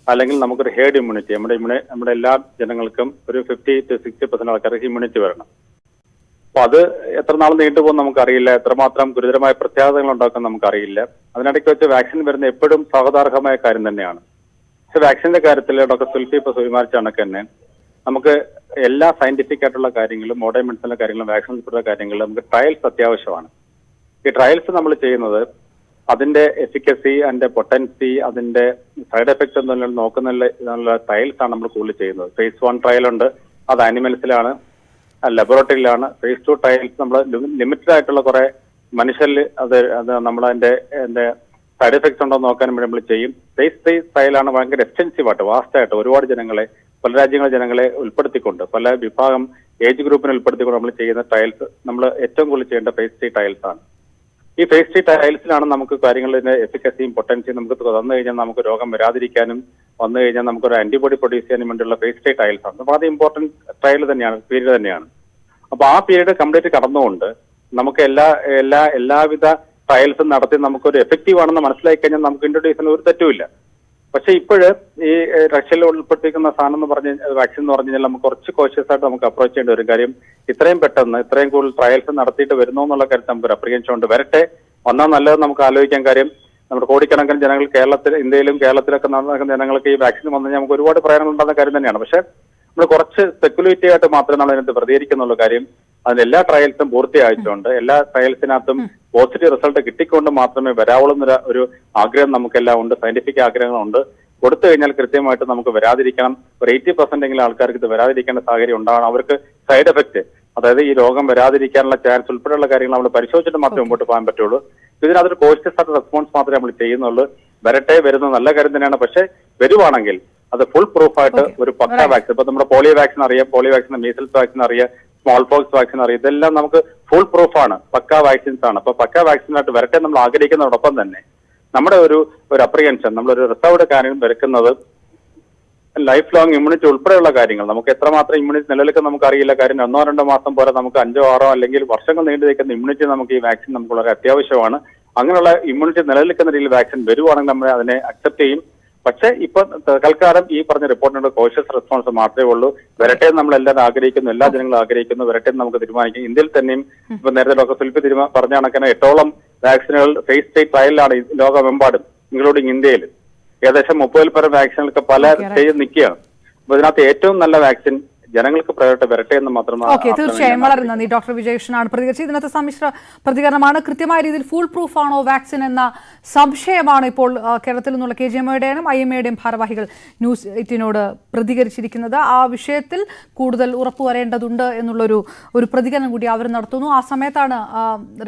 അല്ലെങ്കിൽ നമുക്കൊരു ഹേർഡ് ഇമ്മ്യൂണിറ്റി, നമ്മുടെ എല്ലാ ജനങ്ങൾക്കും ഒരു 50 to 60% ആൾക്കാർക്ക് ഇമ്മ്യൂണിറ്റി വരണം. അപ്പൊ അത് എത്ര നാൾ നീണ്ടുപോകും നമുക്കറിയില്ല. എത്രമാത്രം ഗുരുതരമായ പ്രത്യാഘാതങ്ങൾ ഉണ്ടാക്കും നമുക്കറിയില്ല. അതിനിടയ്ക്ക് വെച്ച് വാക്സിൻ വരുന്ന എപ്പോഴും സ്വാഗതാർഹമായ കാര്യം തന്നെയാണ്. പക്ഷെ വാക്സിന്റെ കാര്യത്തിൽ ഡോക്ടർ സുൽഫി ഇപ്പോൾ സൂചിപ്പിച്ച കണക്ക് തന്നെ നമുക്ക് എല്ലാ സയന്റിഫിക് ആയിട്ടുള്ള കാര്യങ്ങളും, മോഡേൺ മെഡിസിനിലെ കാര്യങ്ങളും, വാക്സിൻ ഉൾപ്പെടെ കാര്യങ്ങളും നമുക്ക് ട്രയൽസ് അത്യാവശ്യമാണ്. ഈ ട്രയൽസ് നമ്മൾ ചെയ്യുന്നത് അതിന്റെ എഫിക്കസി, അതിന്റെ പൊട്ടൻസി, അതിന്റെ സൈഡ് എഫക്ട്സ് എന്തെങ്കിലും നോക്കുന്ന ട്രയൽസ് ആണ് നമ്മൾ കൂടുതൽ ചെയ്യുന്നത്. ഫേസ് 1 ട്രയൽ ഉണ്ട്, അത് ആനിമൽസിലാണ്, ലബോറട്ടറിയിലാണ്. ഫേസ് 2 ട്രയൽസ് നമ്മൾ ലിമിറ്റഡ് ആയിട്ടുള്ള കുറെ മനുഷ്യരിൽ അത് നമ്മൾ അതിന്റെ സൈഡ് എഫക്ട്സ് ഉണ്ടോ നോക്കാൻ വേണ്ടി നമ്മൾ ചെയ്യും. ഫേസ് 3 ട്രയലാണ് ഭയങ്കര എക്സ്റ്റെൻസീവ് ആയിട്ട്, വാസ്റ്റ് ആയിട്ട് ഒരുപാട് ജനങ്ങളെ, പല രാജ്യങ്ങളിലെ ജനങ്ങളെ ഉൾപ്പെടുത്തിക്കൊണ്ട്, പല വിഭാഗം ഏജ് ഗ്രൂപ്പിനെ ഉൾപ്പെടുത്തിക്കൊണ്ട് നമ്മൾ ചെയ്യുന്ന ട്രയൽസ്, നമ്മൾ ഏറ്റവും കൂടുതൽ ചെയ്യേണ്ട ഫേസ് 3 ട്രയൽസ് ആണ്. ഈ ഫേസ് 3 ട്രയൽസിലാണ് നമുക്ക് കാര്യങ്ങളുടെ എഫിക്കസിയും പൊട്ടൻസിയും നമുക്ക് വന്നു കഴിഞ്ഞാൽ നമുക്ക് രോഗം വരാതിരിക്കാനും വന്നു കഴിഞ്ഞാൽ നമുക്കൊരു ആന്റിബോഡി പ്രൊഡ്യൂസ് ചെയ്യാനും വേണ്ടിയുള്ള ഫേസ് 3 ട്രയൽസ് ആണ്. അപ്പോൾ അത് ഇമ്പോർട്ടന്റ് ട്രയൽ തന്നെയാണ്, പീരീഡ് തന്നെയാണ്. അപ്പോൾ ആ പീരീഡ് കംപ്ലീറ്റ് കടന്നുകൊണ്ട് നമുക്ക് എല്ലാവിധ ട്രയൽസും നടത്തി നമുക്കൊരു എഫക്റ്റീവ് ആണെന്ന് മനസ്സിലാക്കി കഴിഞ്ഞാൽ നമുക്ക് ഇൻട്രൊഡ്യൂസ് ചെയ്യാൻ ഒരു തെറ്റുമില്ല. പക്ഷെ ഇപ്പോഴ് ഈ റഷ്യയിൽ ഉൾപ്പെടുത്തിക്കുന്ന സാധനം എന്ന് പറഞ്ഞ വാക്സിൻ എന്ന് പറഞ്ഞു കഴിഞ്ഞാൽ നമുക്ക് കുറച്ച് കോഷ്യസ് ആയിട്ട് നമുക്ക് അപ്രോച്ച് ചെയ്യേണ്ട ഒരു കാര്യം, ഇത്രയും പെട്ടെന്ന് ഇത്രയും കൂടുതൽ ട്രയൽസ് നടത്തിയിട്ട് വരുന്നു എന്നുള്ള കാര്യത്തിൽ നമുക്ക് ഒരു അപ്രിഹെൻഷൻ ഉണ്ട്. വരട്ടെ, വന്നാൽ നല്ലത് നമുക്ക് ആലോചിക്കാൻ. കാര്യം നമ്മുടെ കോടിക്കണക്കിന് ജനങ്ങൾ ഇന്ത്യയിലും കേരളത്തിലൊക്കെ നടക്കുന്ന ജനങ്ങൾക്ക് ഈ വാക്സിൻ വന്നു കഴിഞ്ഞാൽ നമുക്ക് ഒരുപാട് പ്രയോജനം ഉണ്ടാകുന്ന കാര്യം തന്നെയാണ്. പക്ഷെ നമ്മൾ കുറച്ച് സ്പെക്കുലേറ്റീവ് ആയിട്ട് മാത്രമേ നമ്മൾ അതിനകത്ത് പ്രതികരിക്കുന്നുള്ള കാര്യം. അതിന്റെ എല്ലാ ട്രയൽസും പൂർത്തിയായിട്ടുണ്ട്. എല്ലാ ട്രയൽസിനകത്തും പോസിറ്റീവ് റിസൾട്ട് കിട്ടിക്കൊണ്ട് മാത്രമേ വരാവുള്ളൂ ഒരു ആഗ്രഹം നമുക്കെല്ലാം ഉണ്ട്, സയന്റിഫിക് ആഗ്രഹങ്ങളുണ്ട്. കൊടുത്തു കഴിഞ്ഞാൽ കൃത്യമായിട്ട് നമുക്ക് വരാതിരിക്കണം. ഒരു 80% ആൾക്കാർക്ക് ഇത് വരാതിരിക്കേണ്ട സാഹചര്യം ഉണ്ടാകണം. അവർക്ക് സൈഡ് എഫക്ട്, അതായത് ഈ രോഗം വരാതിരിക്കാനുള്ള ചാൻസ് ഉൾപ്പെടെയുള്ള കാര്യങ്ങൾ നമ്മൾ പരിശോധിച്ചിട്ട് മാത്രമേ മുമ്പോട്ട് പോകാൻ പറ്റുള്ളൂ. ഇതിനകത്തൊരു കോഷ്യസ് ആയിട്ട് റെസ്പോൺസ് മാത്രമേ നമ്മൾ ചെയ്യുന്നുള്ളൂ. വരട്ടെ, വരുന്ന നല്ല കാര്യം തന്നെയാണ്. പക്ഷെ വരുവാണെങ്കിൽ അത് ഫുൾ പ്രൂഫ് ആയിട്ട് ഒരു പക്ക വാക്സിൻ, ഇപ്പൊ നമ്മുടെ പോളിയോ വാക്സിൻ അറിയാം, പോളിയോ വാക്സിൻ, മീസിൽസ് വാക്സിൻ അറിയാം, സ്മോൾ പോക്സ് വാക്സിൻ അറിയാം, ഇതെല്ലാം നമുക്ക് ഫുൾ പ്രൂഫാണ്, പക്ക വാക്സിൻസ് ആണ്. അപ്പൊ പക്ക വാക്സിനായിട്ട് വരട്ടെ നമ്മൾ ആഗ്രഹിക്കുന്നതോടൊപ്പം തന്നെ നമ്മുടെ ഒരു അപ്രിഹെൻഷൻ, നമ്മളൊരു റിസർവ്ഡ് കാര്യം വെക്കുന്നത് ലൈഫ് ലോങ് ഇമ്മ്യൂണിറ്റി ഉൾപ്പെടെയുള്ള കാര്യങ്ങൾ. നമുക്ക് എത്രമാത്രം ഇമ്മ്യൂണിറ്റി നിലനിൽക്കും നമുക്ക് അറിയില്ല. കാര്യം 1-2 മാസം പോലെ നമുക്ക് 5-6 അല്ലെങ്കിൽ വർഷങ്ങൾ നീണ്ടു നിൽക്കുന്ന ഇമ്മ്യൂണിറ്റി നമുക്ക് ഈ വാക്സിൻ നമുക്ക് വളരെ അത്യാവശ്യമാണ്. അങ്ങനെയുള്ള ഇമ്മ്യൂണിറ്റി നിലനിൽക്കുന്ന രീതിയിൽ വാക്സിൻ വരുവാണെങ്കിൽ നമ്മൾ അതിനെ അക്സെപ്റ്റ് ചെയ്യും. പക്ഷെ ഇപ്പൊ തൽക്കാലം ഈ പറഞ്ഞ റിപ്പോർട്ടിനുള്ള കോഷ്യസ് റെസ്പോൺസ് മാത്രമേ ഉള്ളൂ. വരട്ടെ നമ്മൾ എല്ലാവരും ആഗ്രഹിക്കുന്നു, എല്ലാ ജനങ്ങളും ആഗ്രഹിക്കുന്നു, വരട്ടെ നമുക്ക് തീരുമാനിക്കും. ഇന്ത്യയിൽ തന്നെയും ഇപ്പൊ നേരത്തെ ഡോക്ടർ സുൽഫി പറഞ്ഞ കണക്കിന് 8ഓളം വാക്സിനുകൾ ഫേസ് 3 ട്രയലിലാണ് ലോകമെമ്പാടും, ഇൻക്ലൂഡിംഗ് ഇന്ത്യയിൽ. ഏകദേശം 30 പരം വാക്സിനുകൾക്ക് പല സ്റ്റേജിൽ നിൽക്കുകയാണ്. അപ്പൊ ഇതിനകത്ത് ഏറ്റവും നല്ല വാക്സിൻ ജനങ്ങൾക്ക് വരട്ടെ എന്ന് മാത്രമാണ്. തീർച്ചയായും വളരെ നന്ദി. ഡോക്ടർ വിജയകൃഷ്ണനാണ് പ്രതികരിച്ചത്. ഇതിനകത്ത് സമ്മിശ്ര പ്രതികരണമാണ്. കൃത്യമായ രീതിയിൽ ഫുൾ പ്രൂഫ് ആണോ വാക്സിൻ എന്ന സംശയമാണ് ഇപ്പോൾ കേരളത്തിൽ നിന്നുള്ള KGMയുടെയും IMAയുടെയും ഭാരവാഹികൾ ന്യൂസ് 18നോട് പ്രതികരിച്ചിരിക്കുന്നത്. ആ വിഷയത്തിൽ കൂടുതൽ ഉറപ്പുവരേണ്ടതുണ്ട് എന്നുള്ളൊരു പ്രതികരണം കൂടി അവർ നടത്തുന്നു. ആ സമയത്താണ്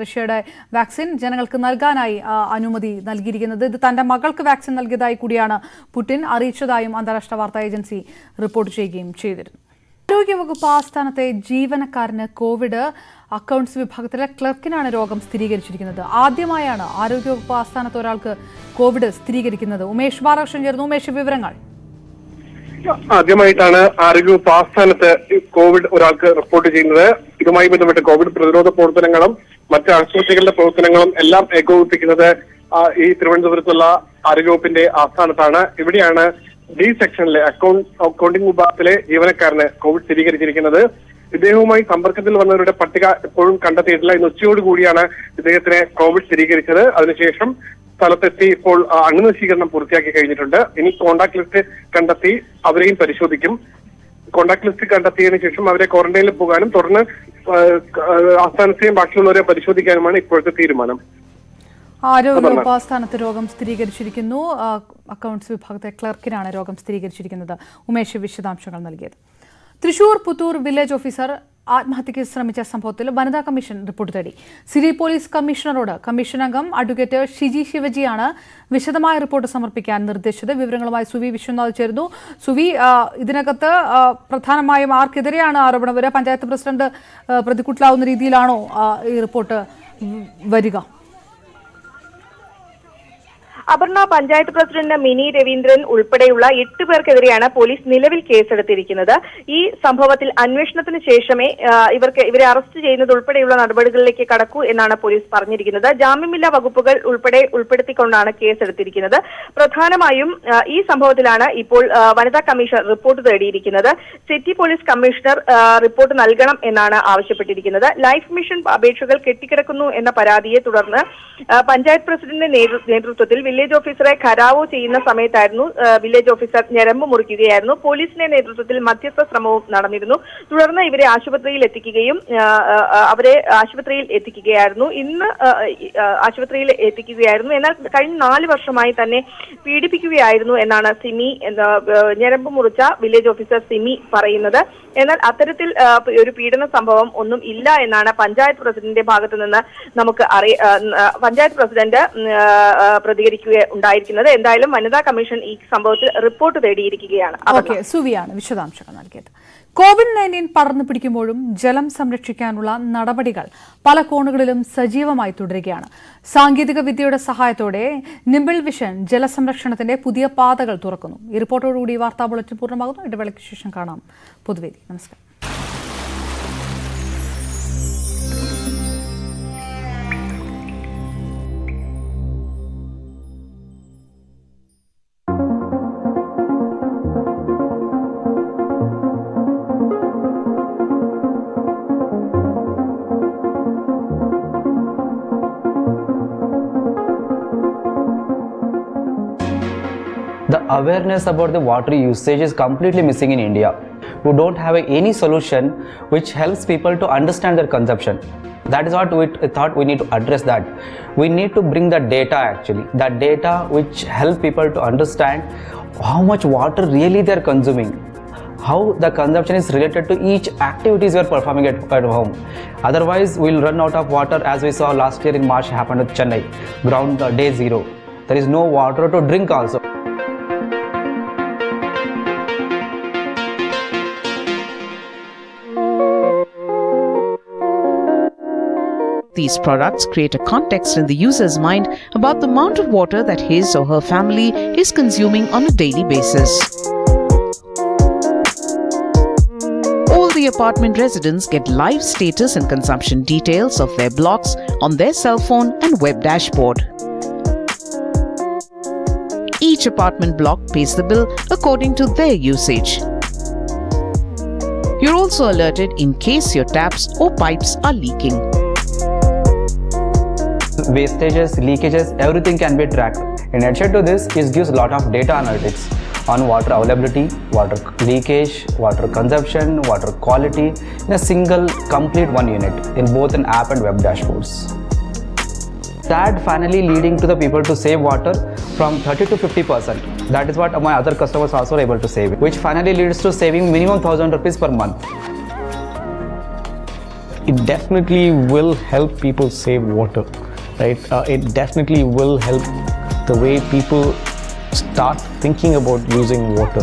റഷ്യയുടെ വാക്സിൻ ജനങ്ങൾക്ക് നൽകാനായി അനുമതി നൽകിയിരിക്കുന്നത്. ഇത് തന്റെ മകൾക്ക് വാക്സിൻ നൽകിയതായി കൂടിയാണ് പുടിൻ അറിയിച്ചതായും അന്താരാഷ്ട്ര വാർത്താ ഏജൻസി റിപ്പോർട്ട് ചെയ്യുകയും ചെയ്തിരുന്നു. ആരോഗ്യവകുപ്പ് ആസ്ഥാനത്തെ ജീവനക്കാരന് കോവിഡ് അക്കൗണ്ട്സ് വിഭാഗത്തിലെ ക്ലർക്കിനാണ് രോഗം സ്ഥിരീകരിച്ചിരിക്കുന്നത്. ആദ്യമായാണ് ആരോഗ്യവകുപ്പ് ആസ്ഥാനത്ത് ഒരാൾക്ക് കോവിഡ് സ്ഥിരീകരിക്കുന്നത്. ഉമേഷ് ബാലകൃഷ്ണൻ ചേർന്നു. ഉമേഷ്, വിവരങ്ങൾ. ആദ്യമായിട്ടാണ് ആരോഗ്യവകുപ്പ് ആസ്ഥാനത്ത് കോവിഡ് ഒരാൾക്ക് റിപ്പോർട്ട് ചെയ്യുന്നത്. ഇതുമായി ബന്ധപ്പെട്ട് കോവിഡ് പ്രതിരോധ പ്രവർത്തനങ്ങളും മറ്റ് ആശുപത്രികളുടെ പ്രവർത്തനങ്ങളും എല്ലാം ഏകോപിപ്പിക്കുന്നത് ഈ തിരുവനന്തപുരത്തുള്ള ആരോഗ്യവകുപ്പിന്റെ ആസ്ഥാനത്താണ്. ഇവിടെയാണ് ഡി സെക്ഷനിലെ അക്കൗണ്ടിംഗ് വിഭാഗത്തിലെ ജീവനക്കാരന് കോവിഡ് സ്ഥിരീകരിച്ചിരിക്കുന്നത്. ഇദ്ദേഹവുമായി സമ്പർക്കത്തിൽ വന്നവരുടെ പട്ടിക ഇപ്പോഴും കണ്ടെത്തിയിട്ടില്ല. ഇന്ന് ഉച്ചയോടുകൂടിയാണ് ഇദ്ദേഹത്തിന് കോവിഡ് സ്ഥിരീകരിച്ചത്. അതിനുശേഷം സ്ഥലത്തെത്തി ഇപ്പോൾ അണുനശീകരണം പൂർത്തിയാക്കി കഴിഞ്ഞിട്ടുണ്ട്. ഇനി കോണ്ടാക്ട് ലിസ്റ്റ് കണ്ടെത്തി അവരെയും പരിശോധിക്കും. കോണ്ടാക്ട് ലിസ്റ്റ് കണ്ടെത്തിയതിനു ശേഷം അവരെ ക്വാറന്റൈനിൽ പോകാനും തുടർന്ന് ആസ്ഥാനത്തെയും ബാക്കിയുള്ളവരെ പരിശോധിക്കാനുമാണ് ഇപ്പോഴത്തെ തീരുമാനം. ആരോഗ്യവകുപ്പ് ആസ്ഥാനത്ത് രോഗം സ്ഥിരീകരിച്ചിരിക്കുന്നു. അക്കൗണ്ട്സ് വിഭാഗത്തെ ക്ലർക്കിനാണ് രോഗം സ്ഥിരീകരിച്ചിരിക്കുന്നത്. ഉമേഷ് വിശദാംശങ്ങൾ നൽകിയത്. തൃശൂർ പുത്തൂർ വില്ലേജ് ഓഫീസർ ആത്മഹത്യയ്ക്ക് ശ്രമിച്ച സംഭവത്തിൽ വനിതാ കമ്മീഷൻ റിപ്പോർട്ട് തേടി. സിറ്റി പോലീസ് കമ്മീഷണറോട് കമ്മീഷൻ അംഗം അഡ്വക്കേറ്റ് ഷിജി ശിവജിയാണ് വിശദമായ റിപ്പോർട്ട് സമർപ്പിക്കാൻ നിർദ്ദേശിച്ചത്. വിവരങ്ങളുമായി സുവി വിശ്വനാഥ് ചേരുന്നു. സുവി, ഇതിനകത്ത് പ്രധാനമായും ആർക്കെതിരെയാണ് ആരോപണം വരിക? പഞ്ചായത്ത് പ്രസിഡന്റ് പ്രതികൂട്ടിലാവുന്ന രീതിയിലാണോ ഈ റിപ്പോർട്ട് വരിക? അപർണ, പഞ്ചായത്ത് പ്രസിഡന്റ് മിനി രവീന്ദ്രൻ ഉൾപ്പെടെയുള്ള 8 പേർക്കെതിരെയാണ് പോലീസ് നിലവിൽ കേസെടുത്തിരിക്കുന്നത്. ഈ സംഭവത്തിൽ അന്വേഷണത്തിന് ശേഷമേ ഇവരെ അറസ്റ്റ് ചെയ്യുന്നത് ഉൾപ്പെടെയുള്ള നടപടികളിലേക്ക് കടക്കൂ എന്നാണ് പോലീസ് പറഞ്ഞിരിക്കുന്നത്. ജാമ്യമില്ലാ വകുപ്പുകൾ ഉൾപ്പെടുത്തിക്കൊണ്ടാണ് കേസെടുത്തിരിക്കുന്നത്. പ്രധാനമായും ഈ സംഭവത്തിലാണ് ഇപ്പോൾ വനിതാ കമ്മീഷൻ റിപ്പോർട്ട് തേടിയിരിക്കുന്നത്. സിറ്റി പോലീസ് കമ്മീഷണർ റിപ്പോർട്ട് നൽകണം എന്നാണ് ആവശ്യപ്പെട്ടിരിക്കുന്നത്. ലൈഫ് മിഷൻ അപേക്ഷകൾ കെട്ടിക്കിടക്കുന്നു എന്ന പരാതിയെ തുടർന്ന് പഞ്ചായത്ത് പ്രസിഡന്റിന്റെ നേതൃത്വത്തിൽ വില്ലേജ് ഓഫീസറെ ഖരാവോ ചെയ്യുന്ന സമയത്തായിരുന്നു വില്ലേജ് ഓഫീസർ ഞരമ്പ് മുറിക്കുകയായിരുന്നു. പോലീസിന്റെ നേതൃത്വത്തിൽ മധ്യസ്ഥ ശ്രമവും നടന്നിരുന്നു. തുടർന്ന് ഇവരെ ആശുപത്രിയിൽ എത്തിക്കുകയായിരുന്നു. ഇന്ന് ആശുപത്രിയിൽ എത്തിക്കുകയായിരുന്നു. എന്നാൽ കഴിഞ്ഞ 4 വർഷമായി തന്നെ പീഡിപ്പിക്കുകയായിരുന്നു എന്നാണ് സിമി, ഞരമ്പ് മുറിച്ച വില്ലേജ് ഓഫീസർ സിമി പറയുന്നത്. എന്നാൽ അത്തരത്തിൽ ഒരു പീഡന സംഭവം ഒന്നും ഇല്ല എന്നാണ് പഞ്ചായത്ത് പ്രസിഡന്റിന്റെ ഭാഗത്തു നിന്ന് നമുക്ക് പഞ്ചായത്ത് പ്രസിഡന്റ് പ്രതികരിക്കുകയുണ്ടായിരിക്കുന്നത്. എന്തായാലും വനിതാ കമ്മീഷൻ ഈ സംഭവത്തിൽ റിപ്പോർട്ട് തേടിയിരിക്കുകയാണ്. സുവിയാണ് വിശദാംശങ്ങൾ നൽകിയത്. COVID-19 പടർന്നു പിടിക്കുമ്പോഴും ജലം സംരക്ഷിക്കാനുള്ള നടപടികൾ പല കോണുകളിലും സജീവമായി തുടരുകയാണ്. സാങ്കേതിക വിദ്യയുടെ സഹായത്തോടെ നിംബിൾ വിഷൻ ജലസംരക്ഷണത്തിന്റെ പുതിയ പാതകൾ തുറക്കുന്നു. ഈ റിപ്പോർട്ടോടുകൂടി വാർത്താ ബുള്ളറ്റിൻ പൂർണ്ണമാകുന്നു. ഇടവേളയ്ക്ക് ശേഷം കാണാം പൊതുവേദി. നമസ്കാരം. The awareness about the water usage is completely missing in India. We don't have any solution which helps people to understand their consumption. That is what we thought we need to address that. We need to bring the data actually. That data which help people to understand how much water really they are consuming. How the consumption is related to each activities we are performing at home. Otherwise, we will run out of water as we saw last year in March happened with Chennai. Ground day 0. There is no water to drink also. These products create a context in the user's mind about the amount of water that his or her family is consuming on a daily basis. All the apartment residents get live status and consumption details of their blocks on their cell phone and web dashboard. Each apartment block pays the bill according to their usage. You're also alerted in case your taps or pipes are leaking. Wastages, leakages, everything can be tracked. In addition to this, it gives a lot of data analytics on water availability, water leakage, water consumption, water quality in a single complete one unit in both an app and web dashboards. That finally leading to the people to save water from 30 to 50%. That is what my other customers also are able to save, which finally leads to saving minimum 1,000 rupees per month. It definitely will help people save water. Right? It definitely will help the way people start thinking about using water.